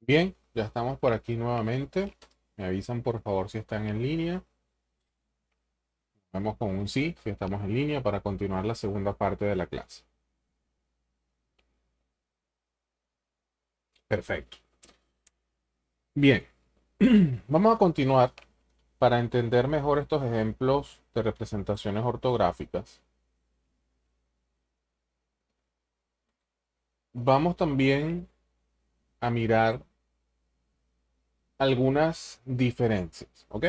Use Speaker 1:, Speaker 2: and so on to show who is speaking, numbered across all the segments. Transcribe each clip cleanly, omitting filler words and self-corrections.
Speaker 1: Bien, ya estamos por aquí nuevamente. Me avisan por favor si están en línea. Vamos con un sí, si estamos en línea para continuar la segunda parte de la clase. Perfecto. Bien, vamos a continuar para entender mejor estos ejemplos de representaciones ortográficas. Vamos también a mirar algunas diferencias, ¿ok?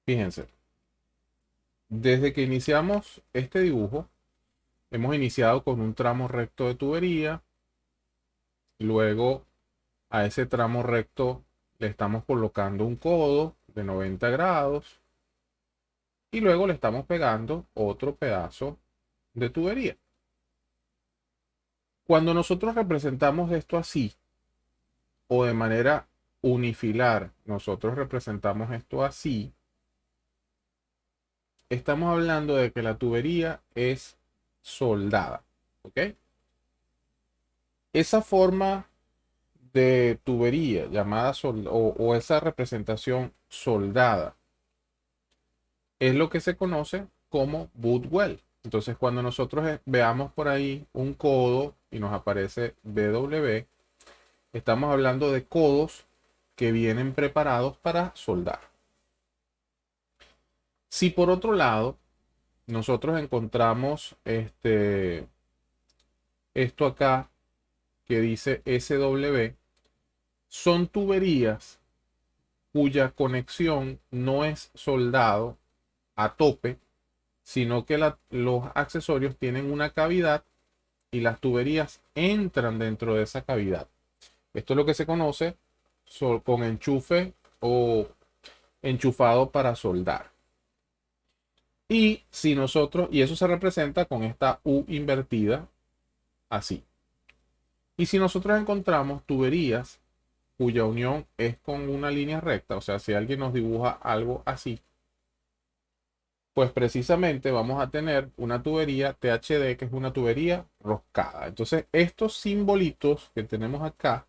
Speaker 1: Fíjense, desde que iniciamos este dibujo, hemos iniciado con un tramo recto de tubería, luego a ese tramo recto le estamos colocando un codo de 90 grados y luego le estamos pegando otro pedazo de tubería. Cuando nosotros representamos esto así o de manera unifilar, nosotros representamos esto así, estamos hablando de que la tubería es soldada, ¿ok? Esa forma de tubería llamada o esa representación soldada es lo que se conoce como boot weld. Entonces, cuando nosotros veamos por ahí un codo y nos aparece BW, estamos hablando de codos que vienen preparados para soldar. Si por otro lado nosotros encontramos esto acá que dice SW, son tuberías cuya conexión no es soldado a tope, sino que los accesorios tienen una cavidad y las tuberías entran dentro de esa cavidad. Esto es lo que se conoce con enchufe o enchufado para soldar. Y si nosotros, y eso se representa con esta U invertida, así. Y si nosotros encontramos tuberías cuya unión es con una línea recta, o sea, si alguien nos dibuja algo así, pues precisamente vamos a tener una tubería THD, que es una tubería roscada. Entonces, estos simbolitos que tenemos acá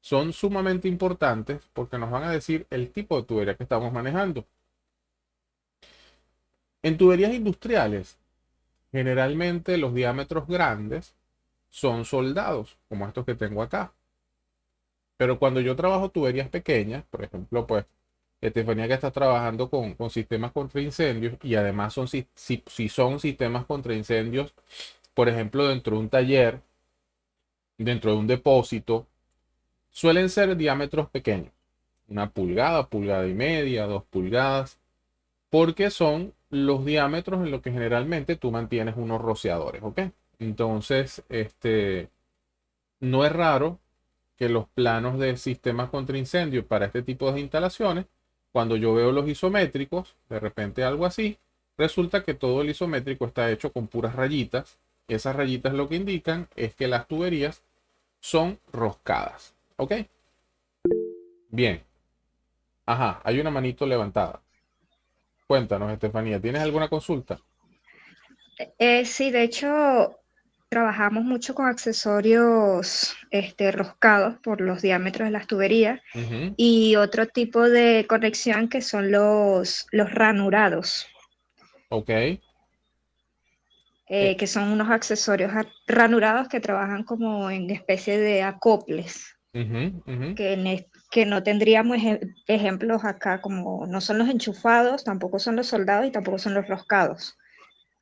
Speaker 1: son sumamente importantes porque nos van a decir el tipo de tubería que estamos manejando. En tuberías industriales, generalmente los diámetros grandes son soldados, como estos que tengo acá. Pero cuando yo trabajo tuberías pequeñas, por ejemplo, pues Estefanía que está trabajando con sistemas contra incendios y además son, si son sistemas contra incendios, por ejemplo, dentro de un taller, dentro de un depósito, suelen ser diámetros pequeños, una pulgada, pulgada y media, 2 pulgadas, porque son los diámetros en los que generalmente tú mantienes unos rociadores, ¿ok? Entonces, no es raro que los planos de sistemas contra incendios para este tipo de instalaciones, cuando yo veo los isométricos, de repente algo así, resulta que todo el isométrico está hecho con puras rayitas. Esas rayitas lo que indican es que las tuberías son roscadas, ¿ok? Bien. Ajá, hay una manito levantada. Cuéntanos, Estefanía, ¿tienes alguna consulta?
Speaker 2: Sí, de hecho, trabajamos mucho con accesorios roscados por los diámetros de las tuberías
Speaker 1: Ujú,
Speaker 2: y otro tipo de conexión que son los ranurados,
Speaker 1: ok. Eh,
Speaker 2: que son unos accesorios ranurados que trabajan como en especie de acoples,
Speaker 1: ujú, ujú.
Speaker 2: que no tendríamos ejemplos acá, como no son los enchufados, tampoco son los soldados y tampoco son los roscados.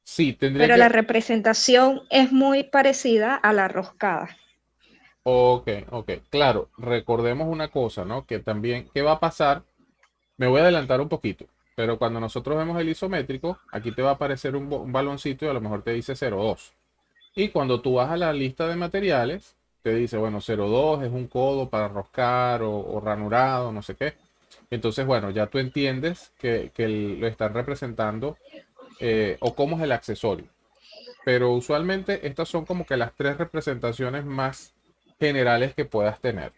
Speaker 1: Sí, tendría
Speaker 2: Pero la
Speaker 1: que.
Speaker 2: representación es muy parecida a la roscada.
Speaker 1: Ok, ok. Claro, recordemos una cosa, ¿no? Que también, ¿qué va a pasar? Me voy a adelantar un poquito, pero cuando nosotros vemos el isométrico, aquí te va a aparecer un baloncito y a lo mejor te dice 0,2. Y cuando tú vas a la lista de materiales, te dice, bueno, 0,2 es un codo para roscar o ranurado, no sé qué. Entonces, bueno, ya tú entiendes que lo están representando o cómo es el accesorio. Pero usualmente estas son como que las tres representaciones más generales que puedas tener.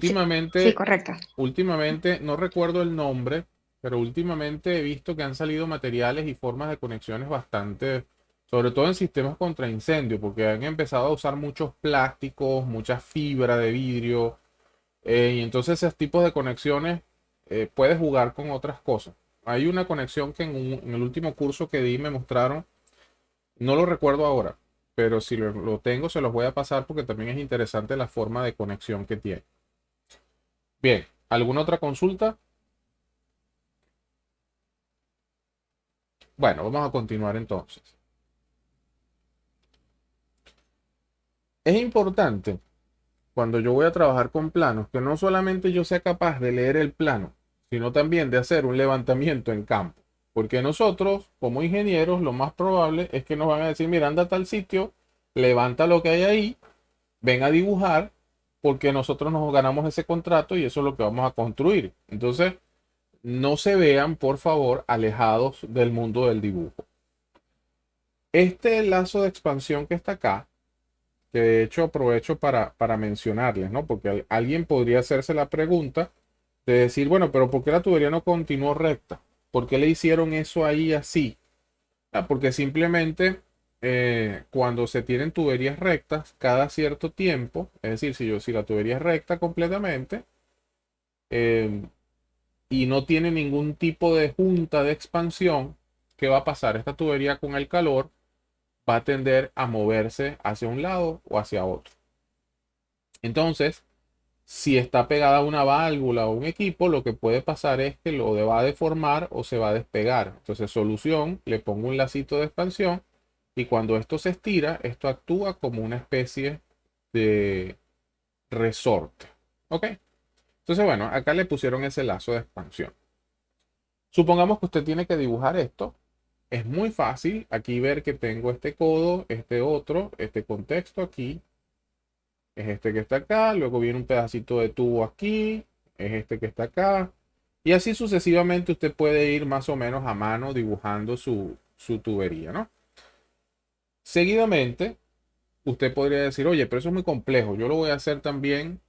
Speaker 2: Sí, sí,
Speaker 1: Últimamente,
Speaker 2: correcto.
Speaker 1: últimamente, no recuerdo el nombre, pero últimamente he visto que han salido materiales y formas de conexiones bastante sobre todo en sistemas contra incendio, porque han empezado a usar muchos plásticos, mucha fibra de vidrio, y entonces esos tipos de conexiones puedes jugar con otras cosas. Hay una conexión que en el último curso que di me mostraron, no lo recuerdo ahora, pero si lo tengo se los voy a pasar porque también es interesante la forma de conexión que tiene. Bien, ¿alguna otra consulta? Bueno, vamos a continuar entonces. Es importante cuando yo voy a trabajar con planos que no solamente yo sea capaz de leer el plano, sino también de hacer un levantamiento en campo. Porque nosotros, como ingenieros, lo más probable es que nos van a decir, mira, anda a tal sitio, levanta lo que hay ahí, ven a dibujar, porque nosotros nos ganamos ese contrato y eso es lo que vamos a construir. Entonces, no se vean, por favor, alejados del mundo del dibujo. Este lazo de expansión que está acá, que de hecho aprovecho para mencionarles, ¿no? Porque alguien podría hacerse la pregunta de decir, bueno, pero ¿por qué la tubería no continuó recta? ¿Por qué le hicieron eso ahí así? Ah, porque simplemente cuando se tienen tuberías rectas, cada cierto tiempo, es decir, si la tubería es recta completamente eh, y no tiene ningún tipo de junta de expansión, ¿qué va a pasar? Esta tubería con el calor va a tender a moverse hacia un lado o hacia otro. Entonces, si está pegada a una válvula o un equipo, lo que puede pasar es que lo va a deformar o se va a despegar. Entonces, solución, le pongo un lacito de expansión y cuando esto se estira, esto actúa como una especie de resorte. ¿Ok? Entonces, bueno, acá le pusieron ese lazo de expansión. Supongamos que usted tiene que dibujar esto. Es muy fácil aquí ver que tengo este codo, este otro, este contexto aquí, es este que está acá, luego viene un pedacito de tubo aquí, es este que está acá, y así sucesivamente usted puede ir más o menos a mano dibujando su tubería, ¿no? Seguidamente, usted podría decir, oye, pero eso es muy complejo, yo lo voy a hacer también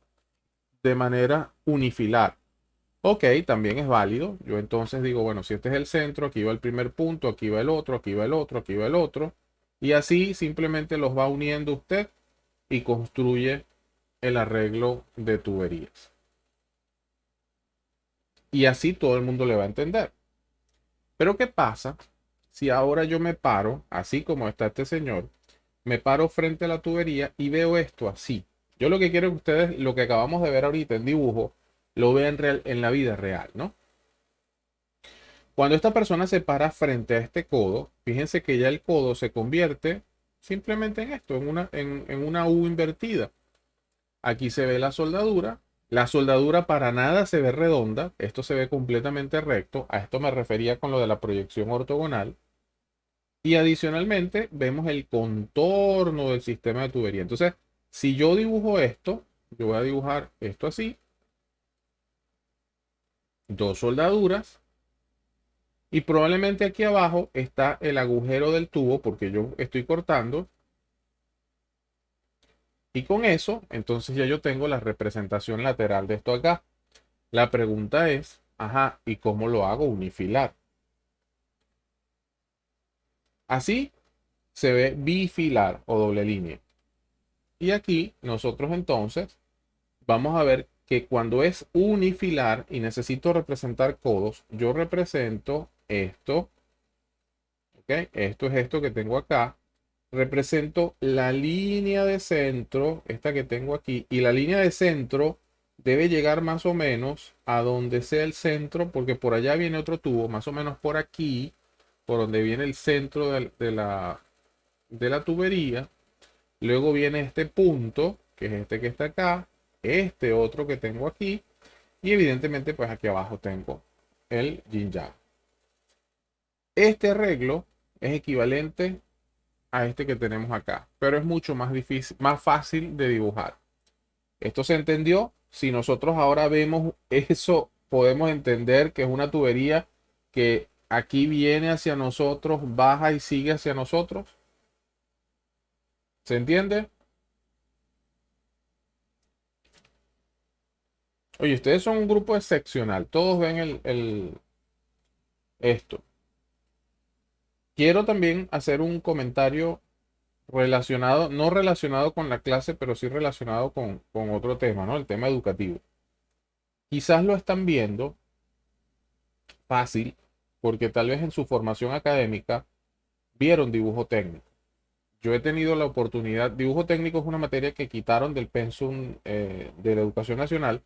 Speaker 1: de manera unifilar. Ok, también es válido. Yo entonces digo, bueno, si este es el centro, aquí va el primer punto, aquí va el otro, aquí va el otro, aquí va el otro. Y así simplemente los va uniendo usted y construye el arreglo de tuberías. Y así todo el mundo le va a entender. Pero ¿qué pasa si ahora yo me paro, así como está este señor, me paro frente a la tubería y veo esto así? Yo lo que quiero es que ustedes, lo que acabamos de ver ahorita en dibujo, lo vean en la vida real, ¿no? Cuando esta persona se para frente a este codo, fíjense que ya el codo se convierte simplemente en esto, en una U invertida. Aquí se ve la soldadura. La soldadura para nada se ve redonda. Esto se ve completamente recto. A esto me refería con lo de la proyección ortogonal. Y adicionalmente vemos el contorno del sistema de tubería. Entonces, si yo dibujo esto, yo voy a dibujar esto así. Dos soldaduras. Y probablemente aquí abajo está el agujero del tubo porque yo estoy cortando. Y con eso, entonces ya yo tengo la representación lateral de esto acá. La pregunta es, ajá, ¿y cómo lo hago unifilar? Así se ve bifilar o doble línea. Y aquí nosotros entonces vamos a ver que cuando es unifilar y necesito representar codos, yo represento esto, ¿ok? Esto es esto que tengo acá. Represento la línea de centro, esta que tengo aquí, y la línea de centro debe llegar más o menos a donde sea el centro, porque por allá viene otro tubo, más o menos por aquí, por donde viene el centro de la tubería. Luego viene este punto, que es este que está acá, este otro que tengo aquí, y evidentemente pues aquí abajo tengo el yin yang. Este arreglo es equivalente a este que tenemos acá, pero es mucho más difícil, más fácil de dibujar. ¿Esto se entendió? Si nosotros ahora vemos eso, podemos entender que es una tubería que aquí viene hacia nosotros, baja y sigue hacia nosotros. ¿Se entiende? Oye, ustedes son un grupo excepcional. Todos ven esto. quiero también hacer un comentario relacionado, no relacionado con la clase, pero sí relacionado con otro tema, ¿no? El tema educativo. Quizás lo están viendo fácil porque tal vez en su formación académica vieron dibujo técnico. Yo he tenido la oportunidad, dibujo técnico es una materia que quitaron del pensum de la educación nacional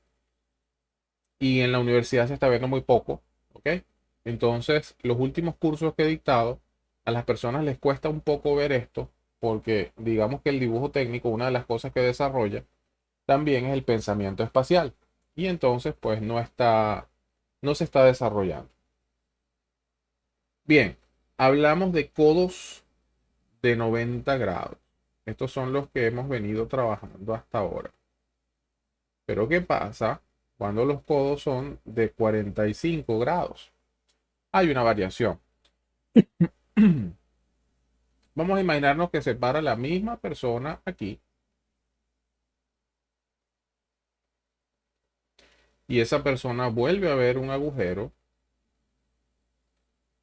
Speaker 1: y en la universidad se está viendo muy poco, ¿ok? Entonces, los últimos cursos que he dictado, a las personas les cuesta un poco ver esto porque digamos que el dibujo técnico, una de las cosas que desarrolla, también es el pensamiento espacial. Y entonces, pues no se está desarrollando. Bien, hablamos de codos de 90 grados. Estos son los que hemos venido trabajando hasta ahora. Pero ¿qué pasa cuando los codos son de 45 grados? Hay una variación. Vamos a imaginarnos que se para la misma persona aquí y esa persona vuelve a ver un agujero.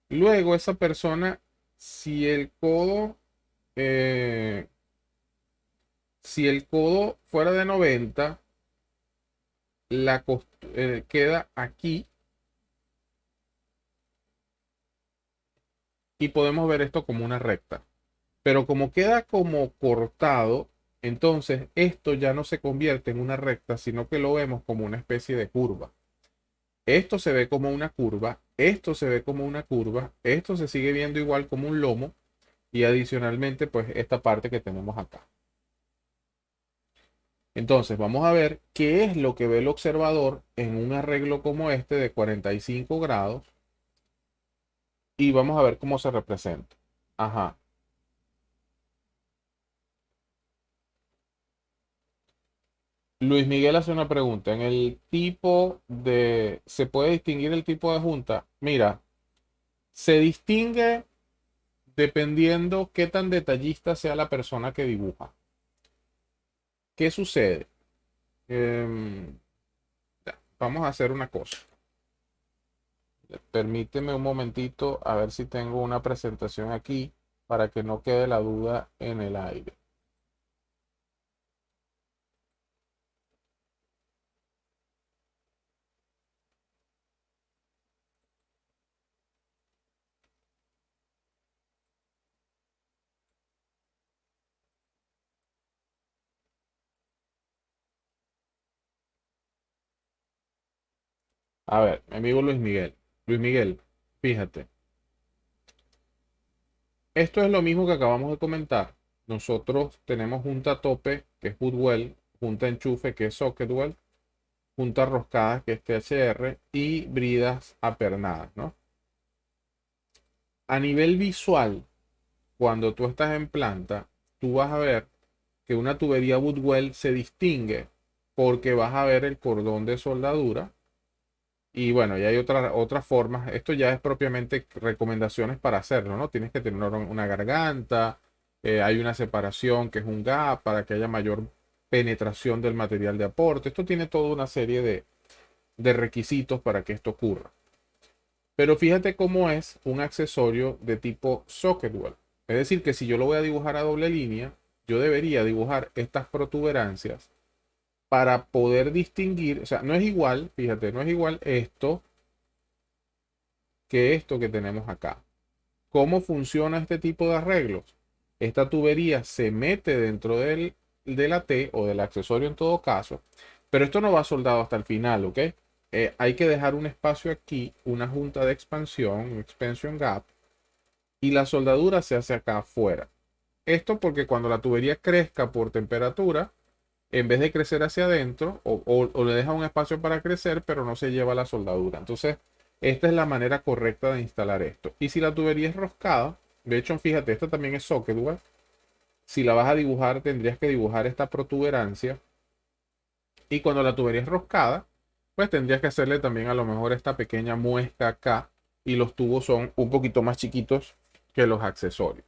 Speaker 1: Luego esa persona, si el codo, eh, si el codo fuera de 90, queda aquí y podemos ver esto como una recta. Pero como queda como cortado, entonces esto ya no se convierte en una recta, sino que lo vemos como una especie de curva. Esto se ve como una curva, esto se ve como una curva, esto se sigue viendo igual como un lomo y adicionalmente pues esta parte que tenemos acá. Entonces vamos a ver qué es lo que ve el observador en un arreglo como este de 45 grados y vamos a ver cómo se representa. Ajá. Luis Miguel hace una pregunta. En el tipo de... ¿Se puede distinguir el tipo de junta? Mira, se distingue dependiendo qué tan detallista sea la persona que dibuja. ¿Qué sucede? Em, Vamos a hacer una cosa. Permíteme un momentito a ver si tengo una presentación aquí para que no quede la duda en el aire. A ver, mi amigo Luis Miguel. Luis Miguel, fíjate. Esto es lo mismo que acabamos de comentar. Nosotros tenemos junta tope, que es Woodwell, junta enchufe, que es Socketwell, junta roscadas, que es THR, y bridas apernadas, ¿no? A nivel visual, cuando tú estás en planta, tú vas a ver que una tubería Woodwell se distingue porque vas a ver el cordón de soldadura. Y bueno, ya hay otras formas. Esto ya es propiamente recomendaciones para hacerlo, ¿no? Tienes que tener una garganta, hay una separación que es un gap para que haya mayor penetración del material de aporte. Esto tiene toda una serie de requisitos para que esto ocurra. Pero fíjate cómo es un accesorio de tipo socket weld. Es decir, que si yo lo voy a dibujar a doble línea, yo debería dibujar estas protuberancias para poder distinguir, o sea, no es igual, fíjate, no es igual esto que tenemos acá. ¿Cómo funciona este tipo de arreglos? Esta tubería se mete dentro de la T o del accesorio en todo caso, pero esto no va soldado hasta el final, ¿ok? Hay que dejar un espacio aquí, una junta de expansión, un expansion gap, y la soldadura se hace acá afuera. Esto porque cuando la tubería crezca por temperatura, en vez de crecer hacia adentro, o le deja un espacio para crecer, pero no se lleva la soldadura. Entonces, esta es la manera correcta de instalar esto. Y si la tubería es roscada, de hecho, fíjate, esta también es socket weld. Si la vas a dibujar, tendrías que dibujar esta protuberancia. Y cuando la tubería es roscada, pues tendrías que hacerle también a lo mejor esta pequeña muesca acá. Y los tubos son un poquito más chiquitos que los accesorios.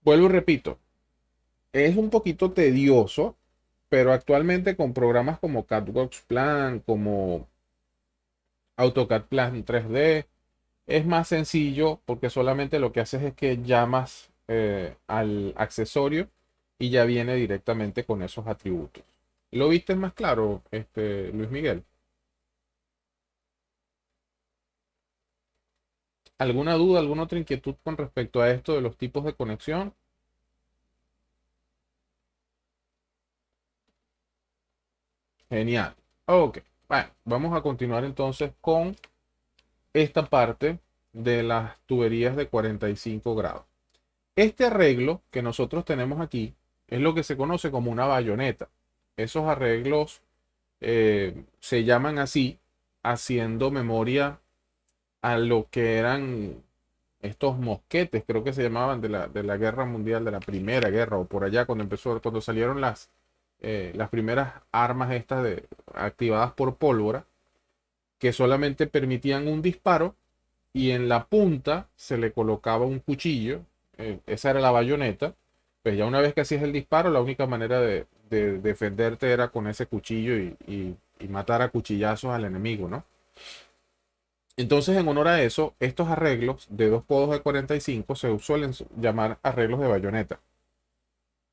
Speaker 1: Vuelvo y repito, es un poquito tedioso, pero actualmente con programas como CADWorks Plan, como AutoCAD Plan 3D, es más sencillo porque solamente lo que haces es que llamas al accesorio y ya viene directamente con esos atributos. ¿Lo viste más claro, Luis Miguel? ¿Alguna duda, alguna otra inquietud con respecto a esto de los tipos de conexión? Genial. Ok. Bueno, vamos a continuar entonces con esta parte de las tuberías de 45 grados. Este arreglo que nosotros tenemos aquí es lo que se conoce como una bayoneta. Esos arreglos se llaman así, haciendo memoria a lo que eran estos mosquetes, creo que se llamaban de la guerra mundial, de la primera guerra, o por allá cuando empezó, cuando salieron las primeras armas estas activadas por pólvora, que solamente permitían un disparo y en la punta se le colocaba un cuchillo, esa era la bayoneta, pues ya una vez que hacías el disparo, la única manera de defenderte era con ese cuchillo y matar a cuchillazos al enemigo, ¿no? Entonces, en honor a eso, estos arreglos de dos codos de 45 se suelen llamar arreglos de bayoneta.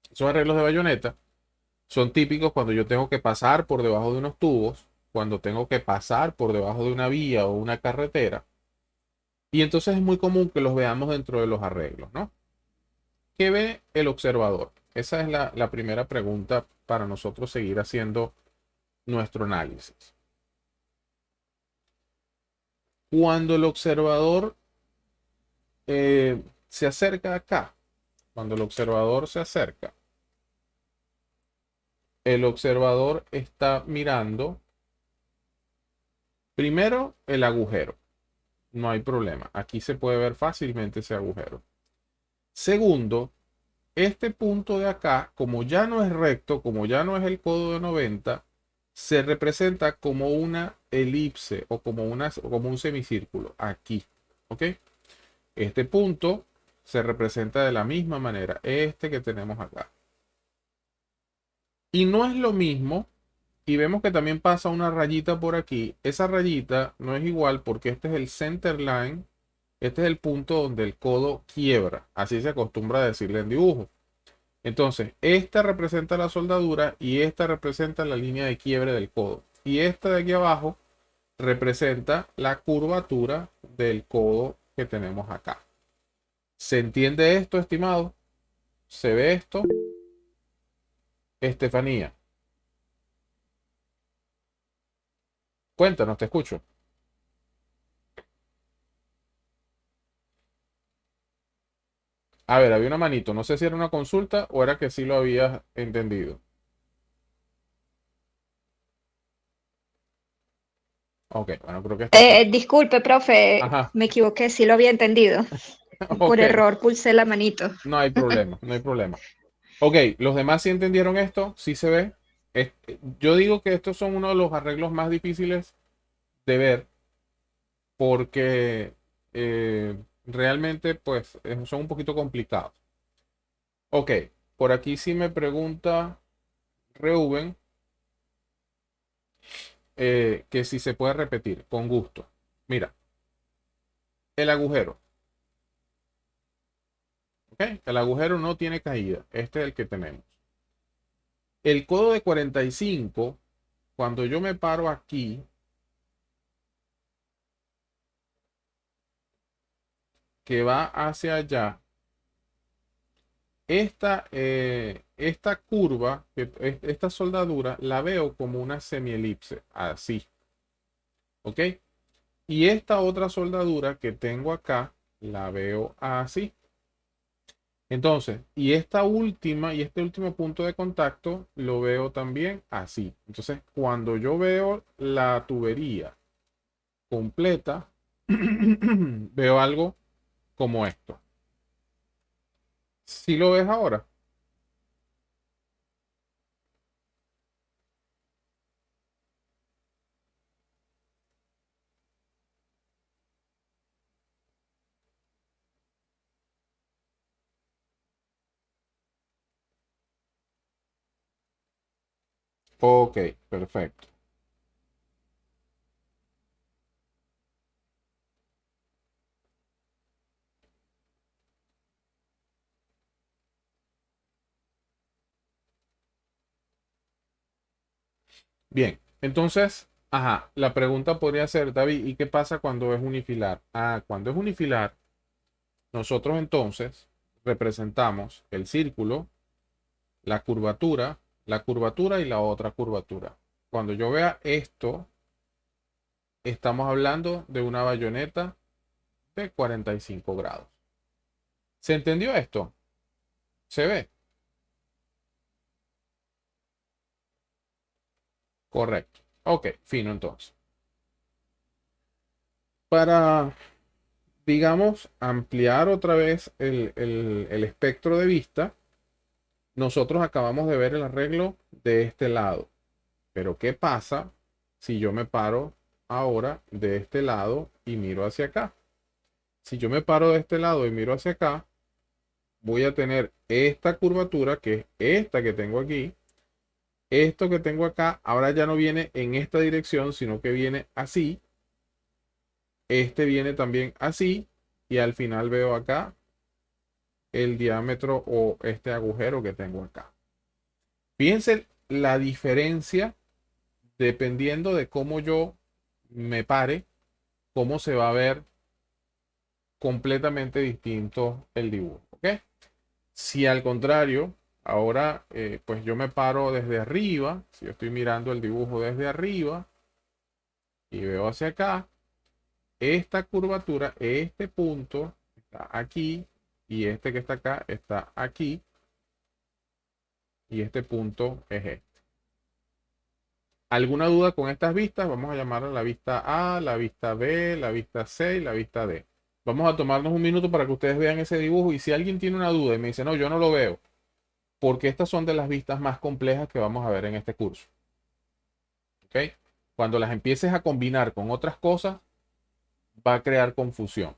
Speaker 1: Esos arreglos de bayoneta son típicos cuando yo tengo que pasar por debajo de unos tubos, cuando tengo que pasar por debajo de una vía o una carretera. Y entonces es muy común que los veamos dentro de los arreglos, ¿no? ¿Qué ve el observador? Esa es la primera pregunta para nosotros seguir haciendo nuestro análisis. Cuando el observador se acerca acá, cuando el observador se acerca, el observador está mirando primero el agujero. No hay problema. Aquí se puede ver fácilmente ese agujero. Segundo, este punto de acá, como ya no es recto, como ya no es el codo de 90, se representa como una elipse o como un semicírculo aquí. ¿Ok? Este punto se representa de la misma manera, este que tenemos acá. Y no es lo mismo, y vemos que también pasa una rayita por aquí. Esa rayita no es igual porque este es el center line, este es el punto donde el codo quiebra. Así se acostumbra a decirle en dibujo. Entonces, esta representa la soldadura y esta representa la línea de quiebre del codo. Y esta de aquí abajo representa la curvatura del codo que tenemos acá. ¿Se entiende esto, estimado? ¿Se ve esto? Estefanía, cuéntanos, te escucho. A ver, había una manito. No sé si era una consulta o era que sí lo habías entendido. Ok, bueno, creo que está claro.
Speaker 2: Disculpe, profe,
Speaker 1: Ajá,
Speaker 2: me equivoqué, sí lo había entendido. Por
Speaker 1: ok.
Speaker 2: error pulsé la manito.
Speaker 1: No hay problema, no hay problema. Ok, ¿los demás sí entendieron esto? ¿Sí se ve? Yo digo que estos son uno de los arreglos más difíciles de ver porque realmente pues son un poquito complicados. Ok, por aquí sí me pregunta Reuben que si se puede repetir, con gusto. Mira, el agujero, ¿ok? El agujero no tiene caída, este es el que tenemos. El codo de 45, cuando yo me paro aquí, que va hacia allá, esta curva, esta soldadura, la veo como una semielipse, así, ¿ok? Y esta otra soldadura que tengo acá, la veo así. Entonces, y esta última y este último punto de contacto lo veo también así. Entonces, cuando yo veo la tubería completa, veo algo como esto. Si lo ves ahora. Ok, perfecto. Bien, entonces, ajá, la pregunta podría ser, David, ¿y qué pasa cuando es unifilar? Ah, cuando es unifilar, nosotros entonces representamos el círculo, la curvatura y la otra curvatura. Cuando yo vea esto, estamos hablando de una bayoneta de 45 grados. ¿Se entendió esto? ¿Se ve? Correcto. Ok, fino entonces. Para, digamos, ampliar otra vez el espectro de vista, nosotros acabamos de ver el arreglo de este lado. Pero ¿qué pasa si yo me paro ahora de este lado y miro hacia acá? Si yo me paro de este lado y miro hacia acá, voy a tener esta curvatura, que es esta que tengo aquí. Esto que tengo acá, ahora ya no viene en esta dirección, sino que viene así. Este viene también así. Y al final veo acá el diámetro o este agujero que tengo acá. Fíjense la diferencia dependiendo de cómo yo me pare, cómo se va a ver completamente distinto el dibujo. ¿Ok? Si al contrario, ahora pues yo me paro desde arriba, si yo estoy mirando el dibujo desde arriba y veo hacia acá, esta curvatura, este punto está aquí y este que está acá está aquí y este punto es este. ¿Alguna duda con estas vistas? Vamos a llamarla la vista A, la vista B, la vista C y la vista D. Vamos a tomarnos un minuto para que ustedes vean ese dibujo y si alguien tiene una duda y me dice, no, yo no lo veo, porque estas son de las vistas más complejas que vamos a ver en este curso. ¿Ok? Cuando las empieces a combinar con otras cosas, va a crear confusión.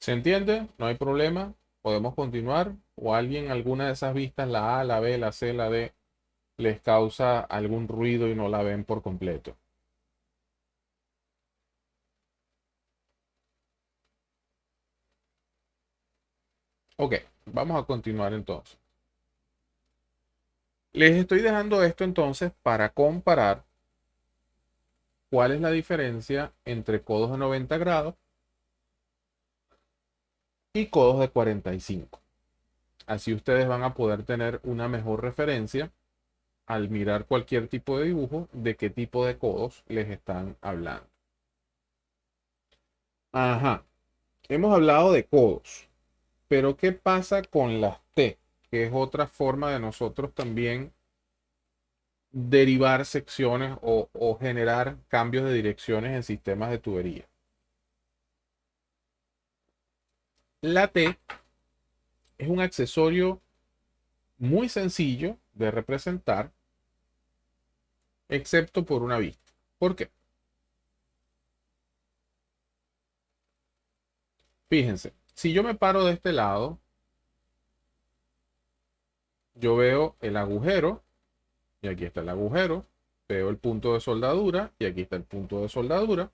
Speaker 1: ¿Se entiende? No hay problema. Podemos continuar. O alguien, alguna de esas vistas, la A, la B, la C, la D, les causa algún ruido y no la ven por completo. Ok, vamos a continuar entonces. Les estoy dejando esto entonces para comparar cuál es la diferencia entre codos de 90 grados y codos de 45. Así ustedes van a poder tener una mejor referencia al mirar cualquier tipo de dibujo de qué tipo de codos les están hablando. Ajá, hemos hablado de codos, pero ¿qué pasa con las T? Que es otra forma de nosotros también derivar secciones o generar cambios de direcciones en sistemas de tubería. La T es un accesorio muy sencillo de representar, excepto por una vista. ¿Por qué? Fíjense, si yo me paro de este lado, yo veo el agujero y aquí está el agujero, veo el punto de soldadura y aquí está el punto de soldadura,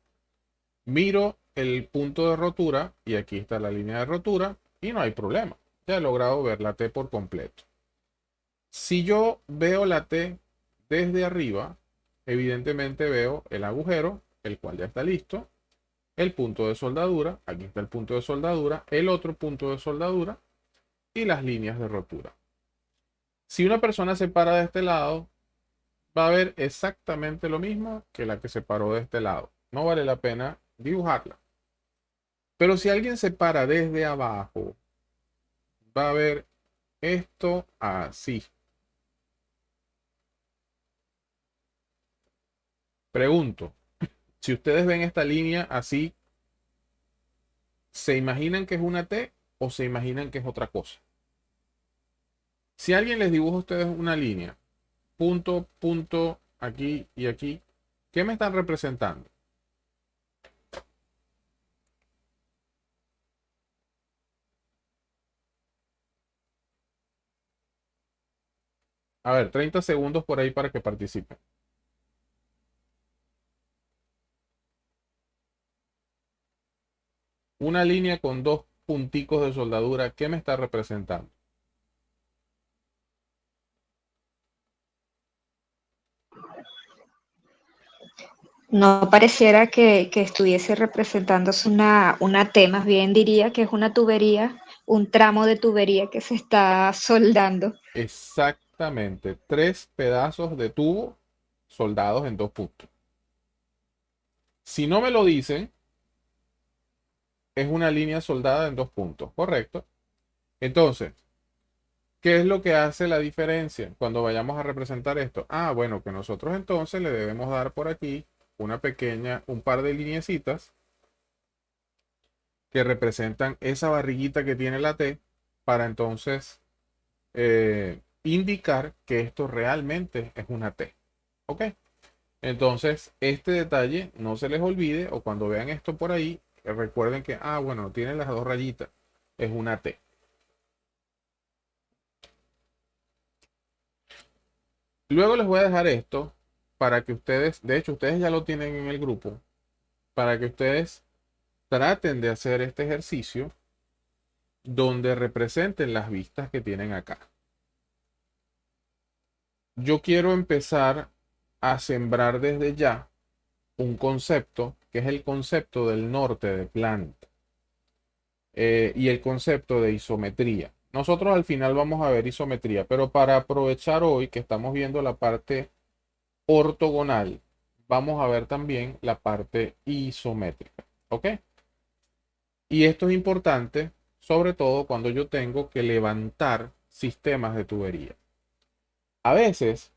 Speaker 1: miro el punto de rotura y aquí está la línea de rotura y no hay problema. Ya he logrado ver la T por completo. Si yo veo la T desde arriba, evidentemente veo el agujero, el cual ya está listo, el punto de soldadura, aquí está el punto de soldadura, el otro punto de soldadura y las líneas de rotura. Si una persona se para de este lado, va a ver exactamente lo mismo que la que se paró de este lado. No vale la pena dibujarla. Pero si alguien se para desde abajo, va a ver esto así. Pregunto, si ustedes ven esta línea así, ¿se imaginan que es una T o se imaginan que es otra cosa? Si alguien les dibuja a ustedes una línea, punto, punto, aquí y aquí, ¿qué me están representando? A ver, 30 segundos por ahí para que participen. Una línea con dos punticos de soldadura, ¿qué me está representando?
Speaker 2: No pareciera que estuviese representándose una T, más bien diría que es una tubería, un tramo de tubería que se está soldando.
Speaker 1: Exactamente, tres pedazos de tubo soldados en dos puntos. Si no me lo dicen, es una línea soldada en dos puntos, ¿correcto? Entonces, ¿qué es lo que hace la diferencia cuando vayamos a representar esto? Ah, bueno, que nosotros entonces le debemos dar por aquí una pequeña, un par de lineecitas que representan esa barriguita que tiene la T para entonces indicar que esto realmente es una T. ¿Ok? Entonces, este detalle no se les olvide o cuando vean esto por ahí, recuerden que, ah, bueno, tiene las dos rayitas, es una T. Luego les voy a dejar esto para que ustedes, de hecho, ustedes ya lo tienen en el grupo, para que ustedes traten de hacer este ejercicio donde representen las vistas que tienen acá. Yo quiero empezar a sembrar desde ya un concepto que es el concepto del norte de planta y el concepto de isometría. Nosotros al final vamos a ver isometría, pero para aprovechar hoy que estamos viendo la parte ortogonal, vamos a ver también la parte isométrica. ¿Ok? Y esto es importante, sobre todo cuando yo tengo que levantar sistemas de tubería. A veces,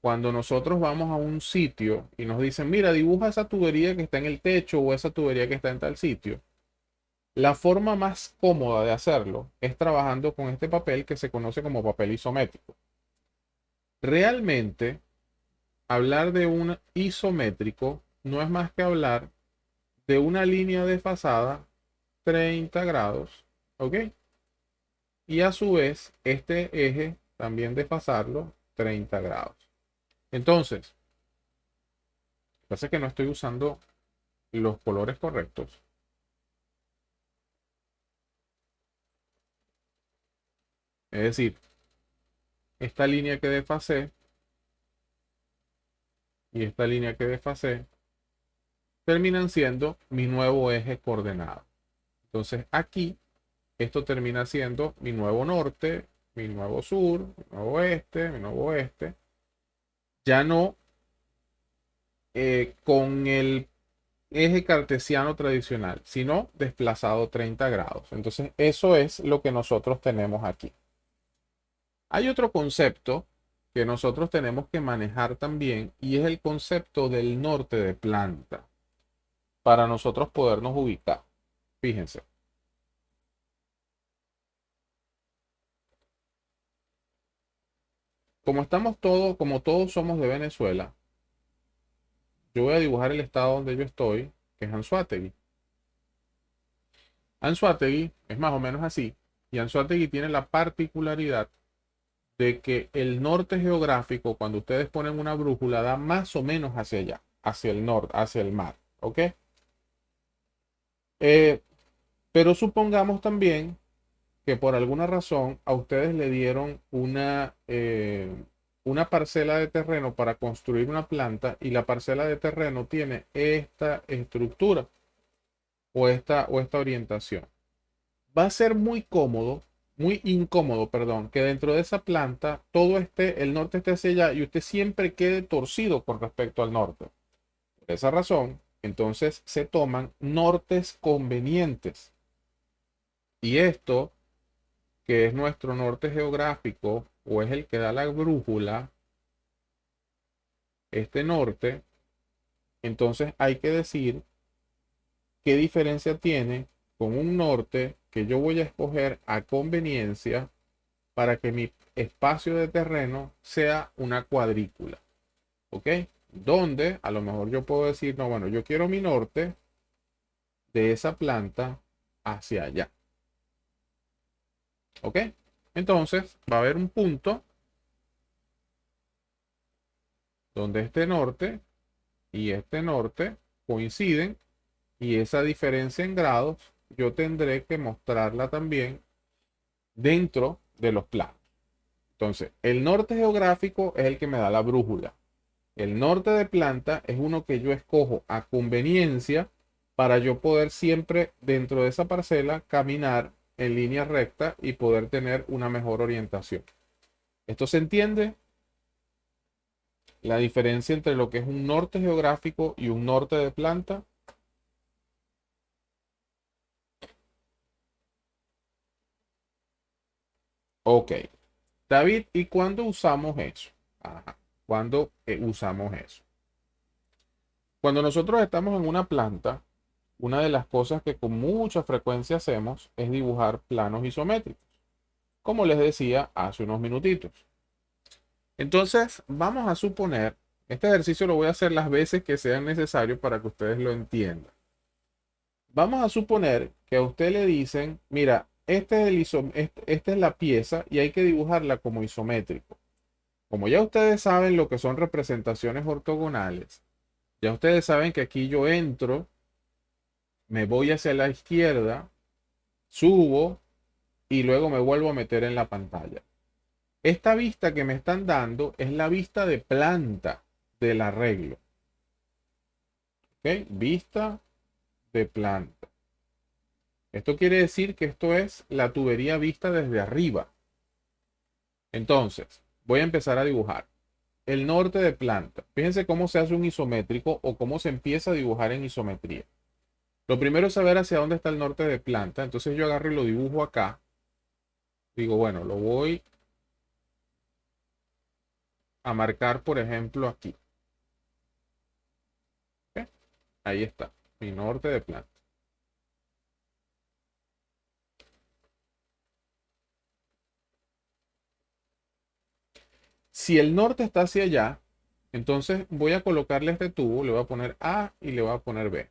Speaker 1: cuando nosotros vamos a un sitio y nos dicen, mira, dibuja esa tubería que está en el techo o esa tubería que está en tal sitio, la forma más cómoda de hacerlo es trabajando con este papel que se conoce como papel isométrico. Realmente, hablar de un isométrico no es más que hablar de una línea desfasada 30 grados, ¿ok? Y a su vez, este eje también desfasarlo 30 grados. Entonces, pasa que no estoy usando los colores correctos. Es decir, esta línea que desfasé y esta línea que desfasé terminan siendo mi nuevo eje coordenado. Entonces aquí, esto termina siendo mi nuevo norte, mi nuevo sur, mi nuevo este, mi nuevo oeste. Ya no con el eje cartesiano tradicional, sino desplazado 30 grados. Entonces, eso es lo que nosotros tenemos aquí. Hay otro concepto que nosotros tenemos que manejar también y es el concepto del norte de planta para nosotros podernos ubicar. Fíjense, como estamos todos, como todos somos de Venezuela, yo voy a dibujar el estado donde yo estoy, que es Anzoátegui. Anzoátegui es más o menos así, y Anzoátegui tiene la particularidad de que el norte geográfico, cuando ustedes ponen una brújula, da más o menos hacia allá, hacia el norte, hacia el mar, ¿ok? Eh, pero supongamos también que por alguna razón a ustedes le dieron una parcela de terreno para construir una planta y la parcela de terreno tiene esta estructura o esta orientación. Va a ser muy cómodo, muy incómodo, perdón, que dentro de esa planta todo esté, el norte esté hacia allá y usted siempre quede torcido con respecto al norte. Por esa razón, entonces se toman nortes convenientes. Y esto, que es nuestro norte geográfico o es el que da la brújula, este norte, entonces hay que decir qué diferencia tiene con un norte que yo voy a escoger a conveniencia para que mi espacio de terreno sea una cuadrícula. ¿Ok? Donde a lo mejor yo puedo decir, no, bueno, yo quiero mi norte de esa planta hacia allá. ¿Ok? Entonces va a haber un punto donde este norte y este norte coinciden y esa diferencia en grados yo tendré que mostrarla también dentro de los planos. Entonces, el norte geográfico es el que me da la brújula. El norte de planta es uno que yo escojo a conveniencia para yo poder siempre dentro de esa parcela caminar en línea recta y poder tener una mejor orientación. ¿Esto se entiende? La diferencia entre lo que es un norte geográfico y un norte de planta. Ok. David, ¿y cuándo usamos eso? Ajá. ¿Cuándo usamos eso? Cuando nosotros estamos en una planta, una de las cosas que con mucha frecuencia hacemos es dibujar planos isométricos, como les decía hace unos minutitos. Entonces, vamos a suponer, este ejercicio lo voy a hacer las veces que sean necesarios para que ustedes lo entiendan. Vamos a suponer que a usted le dicen, mira, esta es la pieza y hay que dibujarla como isométrico. Como ya ustedes saben lo que son representaciones ortogonales, ya ustedes saben que aquí yo entro, me voy hacia la izquierda, subo y luego me vuelvo a meter en la pantalla. Esta vista que me están dando es la vista de planta del arreglo. ¿Ok? Vista de planta. Esto quiere decir que esto es la tubería vista desde arriba. Entonces, voy a empezar a dibujar. El norte de planta. Fíjense cómo se hace un isométrico o cómo se empieza a dibujar en isometría. Lo primero es saber hacia dónde está el norte de planta. Entonces yo agarro y lo dibujo acá. Digo, bueno, lo voy a marcar, por ejemplo, aquí. ¿Ok? Ahí está, mi norte de planta. Si el norte está hacia allá, entonces voy a colocarle este tubo, le voy a poner A y le voy a poner B.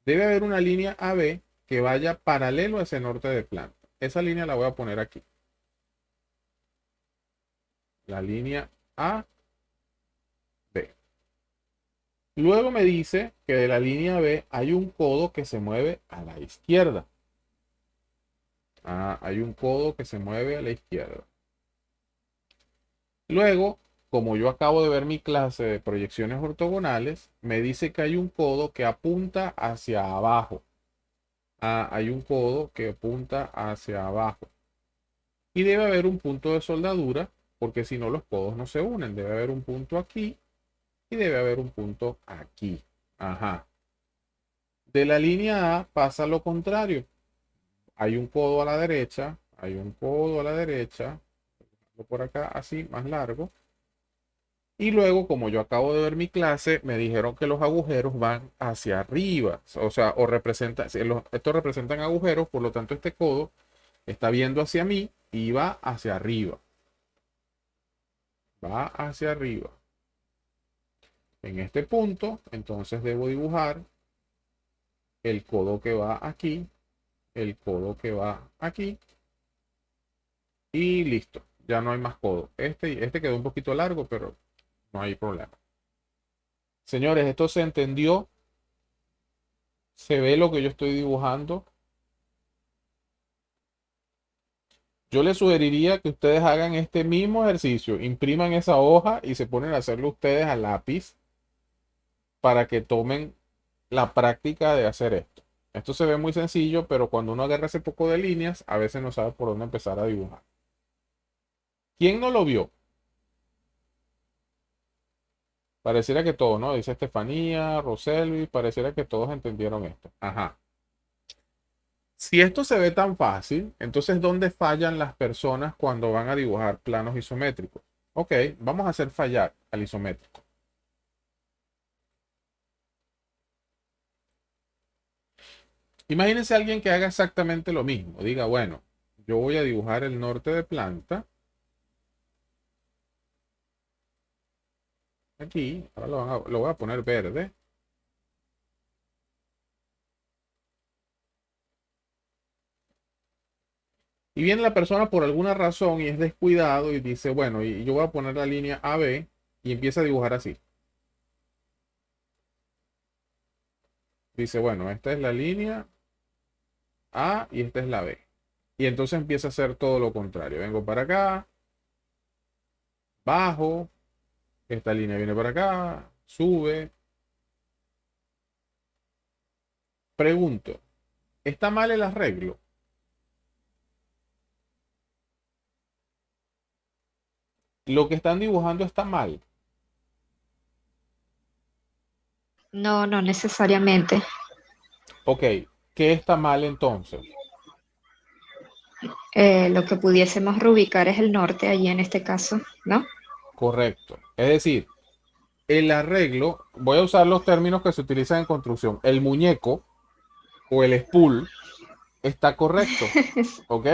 Speaker 1: Debe haber una línea AB que vaya paralelo a ese norte de planta. Esa línea la voy a poner aquí. La línea AB. Luego me dice que de la línea B hay un codo que se mueve a la izquierda. Hay un codo que se mueve a la izquierda. Luego, como yo acabo de ver mi clase de proyecciones ortogonales, me dice que hay un codo que apunta hacia abajo. Hay un codo que apunta hacia abajo. Y debe haber un punto de soldadura, porque si no los codos no se unen. Debe haber un punto aquí y debe haber un punto aquí. Ajá. De la línea A pasa lo contrario. Hay un codo a la derecha, hay un codo a la derecha, por acá así, más largo. Y luego, como yo acabo de ver mi clase, me dijeron que los agujeros van hacia arriba. O sea, o representa, estos representan agujeros, por lo tanto este codo está viendo hacia mí y va hacia arriba. Va hacia arriba. En este punto, entonces debo dibujar el codo que va aquí, el codo que va aquí y listo. Ya no hay más codo. Este quedó un poquito largo, pero no hay problema. Señores, esto se entendió. Se ve lo que yo estoy dibujando. Yo les sugeriría que ustedes hagan este mismo ejercicio, impriman esa hoja y se ponen a hacerlo ustedes a lápiz para que tomen la práctica de hacer esto. Esto se ve muy sencillo, pero cuando uno agarra ese poco de líneas, a veces no sabe por dónde empezar a dibujar. ¿Quién no lo vio? Pareciera que todos, ¿no? Dice Estefanía, Roselvi, pareciera que todos entendieron esto. Ajá. Si esto se ve tan fácil, entonces ¿dónde fallan las personas cuando van a dibujar planos isométricos? Ok, vamos a hacer fallar al isométrico. Imagínense a alguien que haga exactamente lo mismo. Diga, bueno, yo voy a dibujar el norte de planta. Aquí, ahora lo voy a poner verde. Y viene la persona por alguna razón y es descuidado y dice, bueno, y yo voy a poner la línea AB y empieza a dibujar así. Dice, bueno, esta es la línea A y esta es la B. Y entonces empieza a hacer todo lo contrario. Vengo para acá, bajo, esta línea viene para acá, sube. Pregunto, ¿está mal el arreglo? Lo que están dibujando está mal.
Speaker 2: No, no necesariamente.
Speaker 1: Ok, ¿qué está mal entonces?
Speaker 2: Lo que pudiésemos reubicar es el norte allí en este caso, ¿no?
Speaker 1: Correcto. Es decir, el arreglo, voy a usar los términos que se utilizan en construcción. El muñeco o el spool está correcto, ¿ok?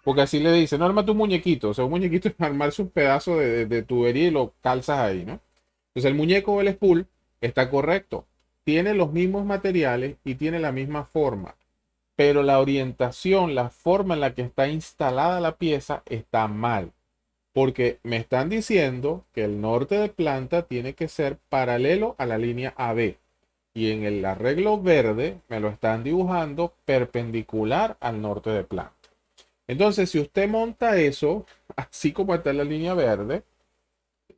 Speaker 1: Porque así le dice, no arma tu muñequito. O sea, un muñequito es armarse un pedazo de tubería y lo calzas ahí, ¿no? Entonces el muñeco o el spool está correcto. Tiene los mismos materiales y tiene la misma forma. Pero la orientación, la forma en la que está instalada la pieza está mal. Porque me están diciendo que el norte de planta tiene que ser paralelo a la línea AB. Y en el arreglo verde me lo están dibujando perpendicular al norte de planta. Entonces, si usted monta eso, así como está en la línea verde,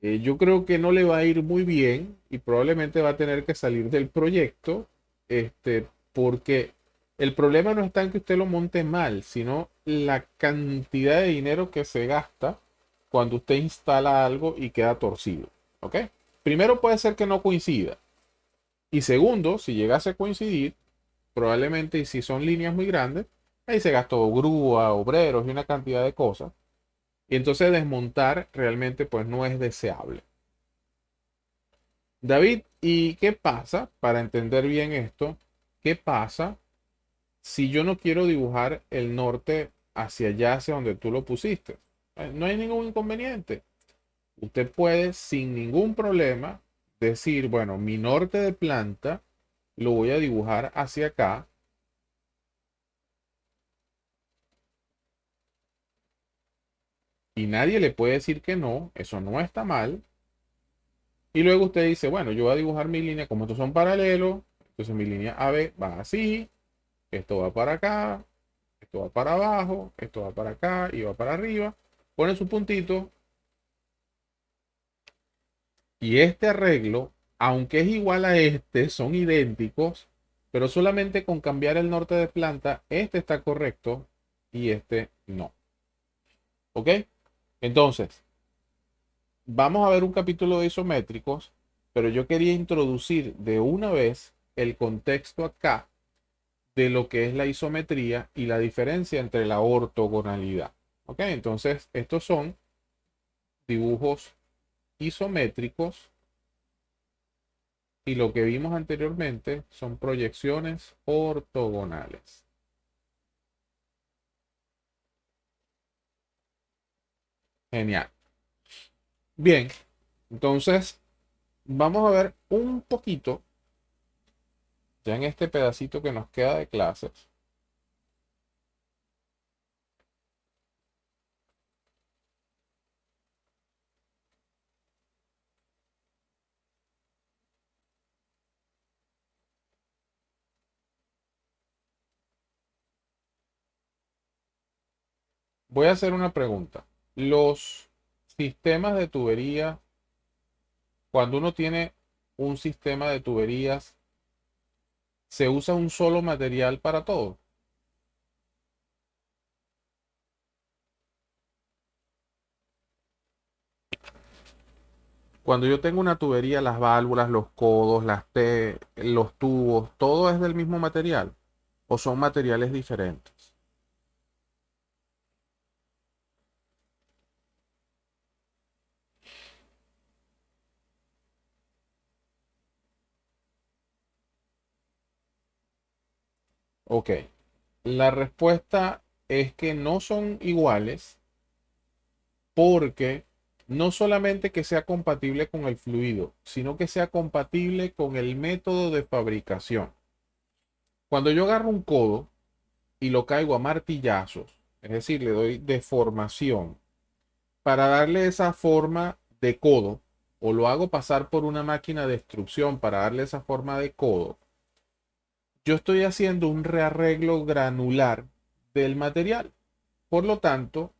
Speaker 1: yo creo que no le va a ir muy bien y probablemente va a tener que salir del proyecto, porque el problema no está en que usted lo monte mal, sino la cantidad de dinero que se gasta cuando usted instala algo y queda torcido. ¿Ok? Primero puede ser que no coincida. Y segundo, si llegase a coincidir, probablemente, y si son líneas muy grandes, ahí se gastó grúa, obreros y una cantidad de cosas. Y entonces desmontar realmente pues no es deseable. David, ¿y qué pasa, para entender bien esto, qué pasa si yo no quiero dibujar el norte hacia allá, hacia donde tú lo pusiste? No hay ningún inconveniente. Usted puede sin ningún problema decir, bueno, mi norte de planta lo voy a dibujar hacia acá y nadie le puede decir que no, eso no está mal. Y luego usted dice, bueno, yo voy a dibujar mi línea, como estos son paralelos, entonces mi línea AB va así, esto va para acá, esto va para abajo, esto va para acá y va para arriba. Pone su puntito y este arreglo, aunque es igual a este, son idénticos, pero solamente con cambiar el norte de planta, este está correcto y este no. ¿Ok? Entonces, vamos a ver un capítulo de isométricos, pero yo quería introducir de una vez el contexto acá de lo que es la isometría y la diferencia entre la ortogonalidad. ¿Ok? Entonces, estos son dibujos isométricos y lo que vimos anteriormente son proyecciones ortogonales. Genial. Bien, entonces vamos a ver un poquito, ya en este pedacito que nos queda de clases. Voy a hacer una pregunta. Los sistemas de tubería, cuando uno tiene un sistema de tuberías, ¿se usa un solo material para todo? Cuando yo tengo una tubería, las válvulas, los codos, las T, los tubos, ¿todo es del mismo material? ¿O son materiales diferentes? Ok, la respuesta es que no son iguales porque no solamente que sea compatible con el fluido, sino que sea compatible con el método de fabricación. Cuando yo agarro un codo y lo caigo a martillazos, es decir, le doy deformación para darle esa forma de codo o lo hago pasar por una máquina de extrusión para darle esa forma de codo, yo estoy haciendo un rearreglo granular del material. Por lo tanto,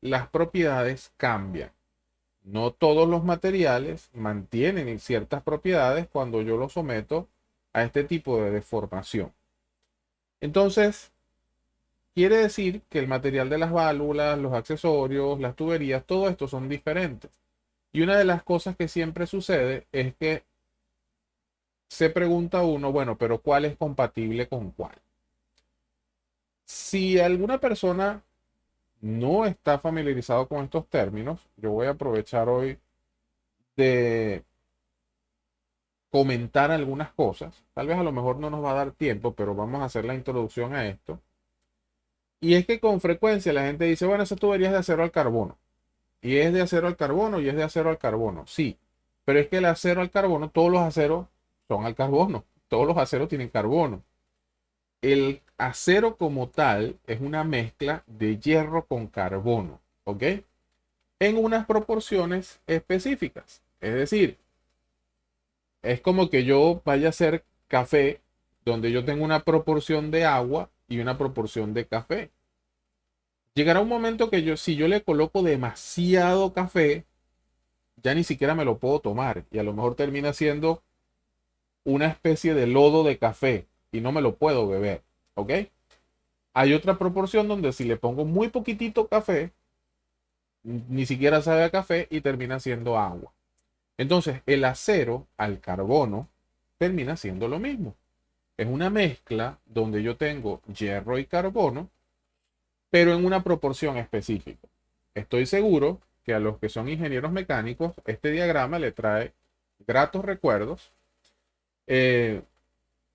Speaker 1: las propiedades cambian. No todos los materiales mantienen ciertas propiedades cuando yo los someto a este tipo de deformación. Entonces, quiere decir que el material de las válvulas, los accesorios, las tuberías, todo esto son diferentes. Y una de las cosas que siempre sucede es que se pregunta uno, bueno, pero ¿cuál es compatible con cuál? Si alguna persona no está familiarizado con estos términos, yo voy a aprovechar hoy de comentar algunas cosas. Tal vez a lo mejor no nos va a dar tiempo, pero vamos a hacer la introducción a esto. Y es que con frecuencia la gente dice, bueno, esa tubería es de acero al carbono. Y es de acero al carbono y es de acero al carbono. Sí, pero es que el acero al carbono, todos los aceros son al carbono. Todos los aceros tienen carbono. El acero como tal es una mezcla de hierro con carbono, ¿ok? En unas proporciones específicas. Es decir, es como que yo vaya a hacer café donde yo tengo una proporción de agua y una proporción de café. Llegará un momento que yo, si yo le coloco demasiado café, ya ni siquiera me lo puedo tomar y a lo mejor termina siendo una especie de lodo de café y no me lo puedo beber, ¿ok? Hay otra proporción donde si le pongo muy poquitito café, ni siquiera sabe a café y termina siendo agua. Entonces, el acero al carbono termina siendo lo mismo. Es una mezcla donde yo tengo hierro y carbono, pero en una proporción específica. Estoy seguro que a los que son ingenieros mecánicos, este diagrama le trae gratos recuerdos. Eh,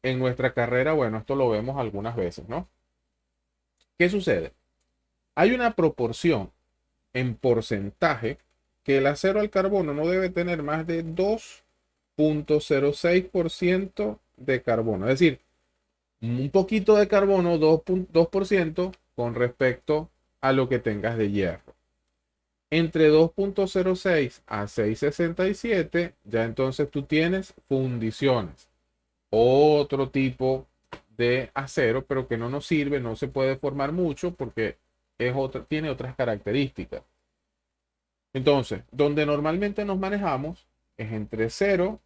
Speaker 1: en nuestra carrera, bueno, esto lo vemos algunas veces, ¿no? ¿Qué sucede? Hay una proporción en porcentaje que el acero al carbono no debe tener más de 2,06% de carbono. Es decir, un poquito de carbono, 2% con respecto a lo que tengas de hierro. Entre 2,06 a 6,67, ya entonces tú tienes fundiciones. Otro tipo de acero, pero que no nos sirve, no se puede formar mucho porque tiene otras características. Entonces, donde normalmente nos manejamos es entre 0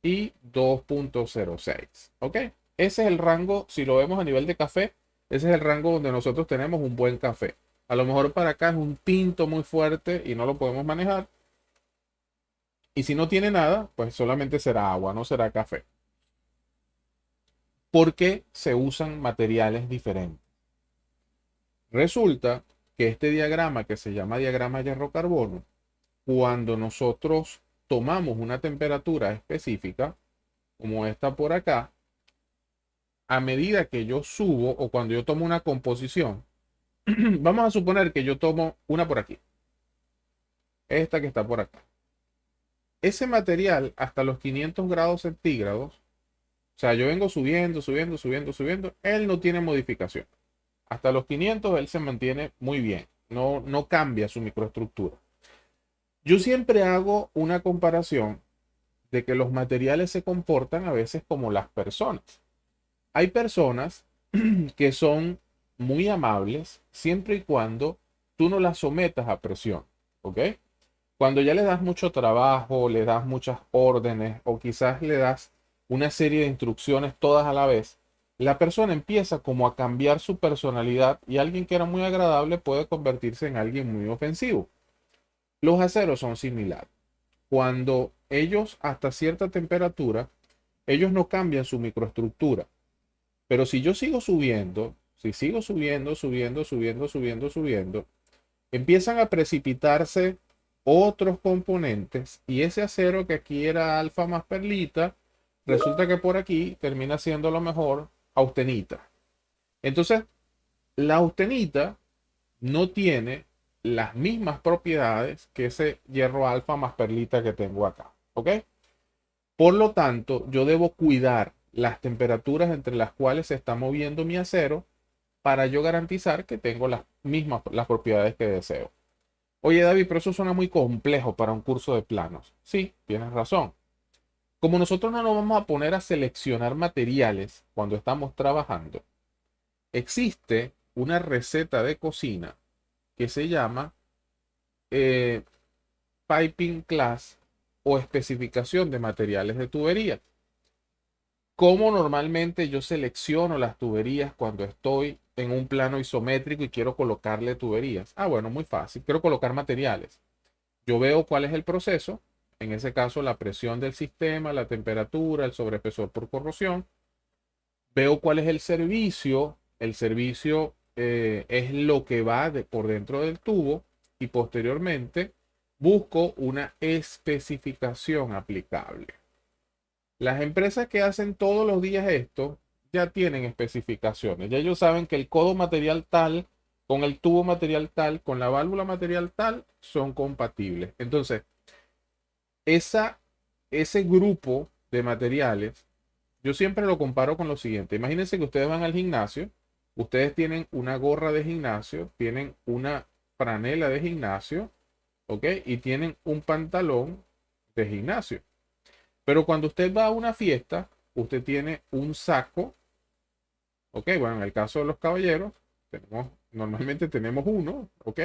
Speaker 1: y 2,06. ¿Ok? Ese es el rango, si lo vemos a nivel de café, ese es el rango donde nosotros tenemos un buen café. A lo mejor para acá es un tinto muy fuerte y no lo podemos manejar. Y si no tiene nada, pues solamente será agua, no será café. ¿Por qué se usan materiales diferentes? Resulta que este diagrama que se llama diagrama hierro-carbono, cuando nosotros tomamos una temperatura específica, como esta por acá, a medida que yo subo o cuando yo tomo una composición, vamos a suponer que yo tomo una por aquí, esta que está por acá. Ese material hasta los 500 grados centígrados, o sea, yo vengo subiendo, subiendo, subiendo, subiendo, él no tiene modificación. Hasta los 500 él se mantiene muy bien, no cambia su microestructura. Yo siempre hago una comparación de que los materiales se comportan a veces como las personas. Hay personas que son muy amables siempre y cuando tú no las sometas a presión, ¿ok? Cuando ya le das mucho trabajo, le das muchas órdenes o quizás le das una serie de instrucciones todas a la vez, la persona empieza como a cambiar su personalidad y alguien que era muy agradable puede convertirse en alguien muy ofensivo. Los aceros son similares. Cuando ellos hasta cierta temperatura, ellos no cambian su microestructura. Pero si yo sigo subiendo, si sigo subiendo, subiendo, subiendo, subiendo, subiendo, empiezan a precipitarse otros componentes y ese acero que aquí era alfa más perlita, resulta que por aquí termina siendo a lo mejor austenita. Entonces, la austenita no tiene las mismas propiedades que ese hierro alfa más perlita que tengo acá. ¿Ok? Por lo tanto, yo debo cuidar las temperaturas entre las cuales se está moviendo mi acero para yo garantizar que tengo las mismas las propiedades que deseo. Oye, David, pero eso suena muy complejo para un curso de planos. Sí, tienes razón. Como nosotros no nos vamos a poner a seleccionar materiales cuando estamos trabajando, existe una receta de cocina que se llama eh, Piping Class o especificación de materiales de tubería. ¿Cómo normalmente yo selecciono las tuberías cuando estoy en un plano isométrico y quiero colocarle tuberías? Ah, bueno, muy fácil. Quiero colocar materiales. Yo veo cuál es el proceso. En ese caso, la presión del sistema, la temperatura, el sobreespesor por corrosión. Veo cuál es el servicio. El servicio es lo que va por dentro del tubo y posteriormente busco una especificación aplicable. Las empresas que hacen todos los días esto ya tienen especificaciones. Ya ellos saben que el codo material tal, con el tubo material tal, con la válvula material tal, son compatibles. Entonces, esa, ese grupo de materiales, yo siempre lo comparo con lo siguiente. Imagínense que ustedes van al gimnasio, ustedes tienen una gorra de gimnasio, tienen una franela de gimnasio, ¿ok? Y tienen un pantalón de gimnasio. Pero cuando usted va a una fiesta, usted tiene un saco, ¿ok? Bueno, en el caso de los caballeros, normalmente tenemos uno, ¿ok?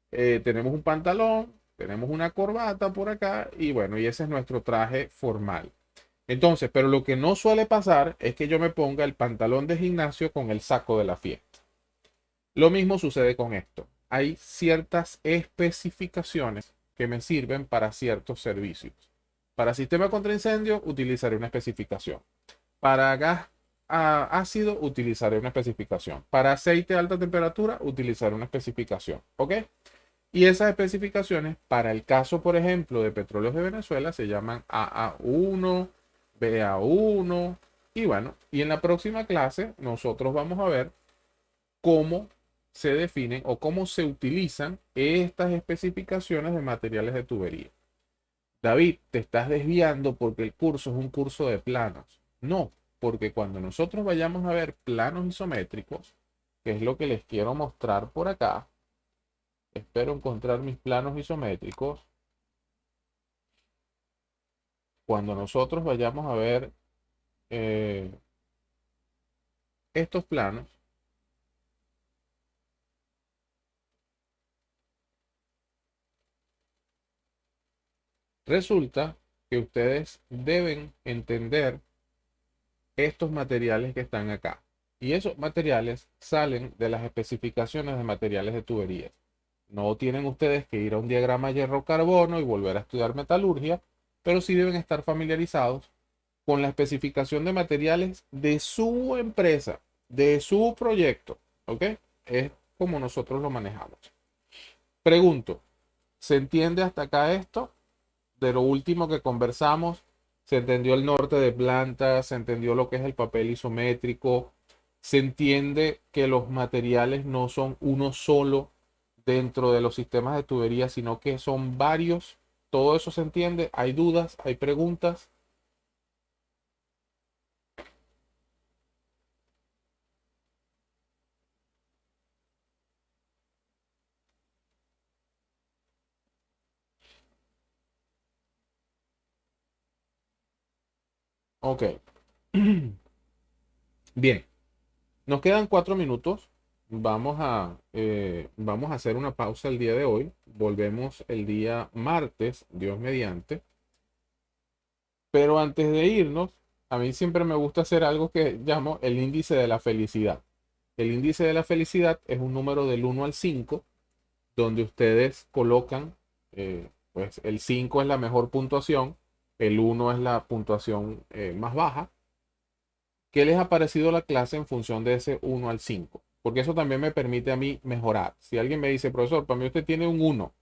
Speaker 1: Tenemos un pantalón, tenemos una corbata por acá y bueno, y ese es nuestro traje formal. Entonces, pero lo que no suele pasar es que yo me ponga el pantalón de gimnasio con el saco de la fiesta. Lo mismo sucede con esto. Hay ciertas especificaciones que me sirven para ciertos servicios. Para sistema contra incendio, utilizaré una especificación. Para gas ácido, utilizaré una especificación. Para aceite a alta temperatura, utilizaré una especificación. ¿Ok? Y esas especificaciones, para el caso, por ejemplo, de Petróleos de Venezuela, se llaman AA1, BA1. Y bueno, y en la próxima clase nosotros vamos a ver cómo se definen o cómo se utilizan estas especificaciones de materiales de tubería. David, te estás desviando porque el curso es un curso de planos. No, porque cuando nosotros vayamos a ver planos isométricos, que es lo que les quiero mostrar por acá, espero encontrar mis planos isométricos. Cuando nosotros vayamos a ver eh, estos planos, resulta que ustedes deben entender estos materiales que están acá. Y esos materiales salen de las especificaciones de materiales de tuberías. No tienen ustedes que ir a un diagrama hierro-carbono y volver a estudiar metalurgia, pero sí deben estar familiarizados con la especificación de materiales de su empresa, de su proyecto. ¿Ok? Es como nosotros lo manejamos. Pregunto, ¿se entiende hasta acá esto? De lo último que conversamos, se entendió el norte de planta, se entendió lo que es el papel isométrico, se entiende que los materiales no son uno solo dentro de los sistemas de tubería, sino que son varios. Todo eso se entiende. Hay dudas, hay preguntas. Ok. Bien, nos quedan 4 minutos. Vamos a hacer una pausa el día de hoy. Volvemos el día martes, Dios mediante. Pero antes de irnos, a mí siempre me gusta hacer algo que llamo el índice de la felicidad. El índice de la felicidad es un número del 1 al 5, donde ustedes colocan, pues el 5 es la mejor puntuación, el 1 es la puntuación más baja. ¿Qué les ha parecido la clase en función de ese 1 al 5? Porque eso también me permite a mí mejorar. Si alguien me dice, profesor, para mí usted tiene un 1,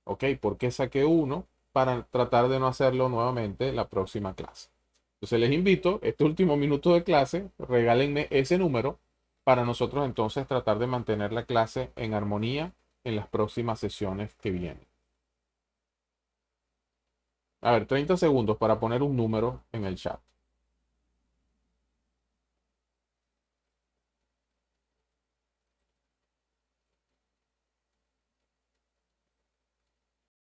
Speaker 1: ¿ok? ¿Por qué saqué 1? Para tratar de no hacerlo nuevamente la próxima clase. Entonces les invito, este último minuto de clase, regálenme ese número para nosotros entonces tratar de mantener la clase en armonía en las próximas sesiones que vienen. A ver, 30 segundos para poner un número en el chat.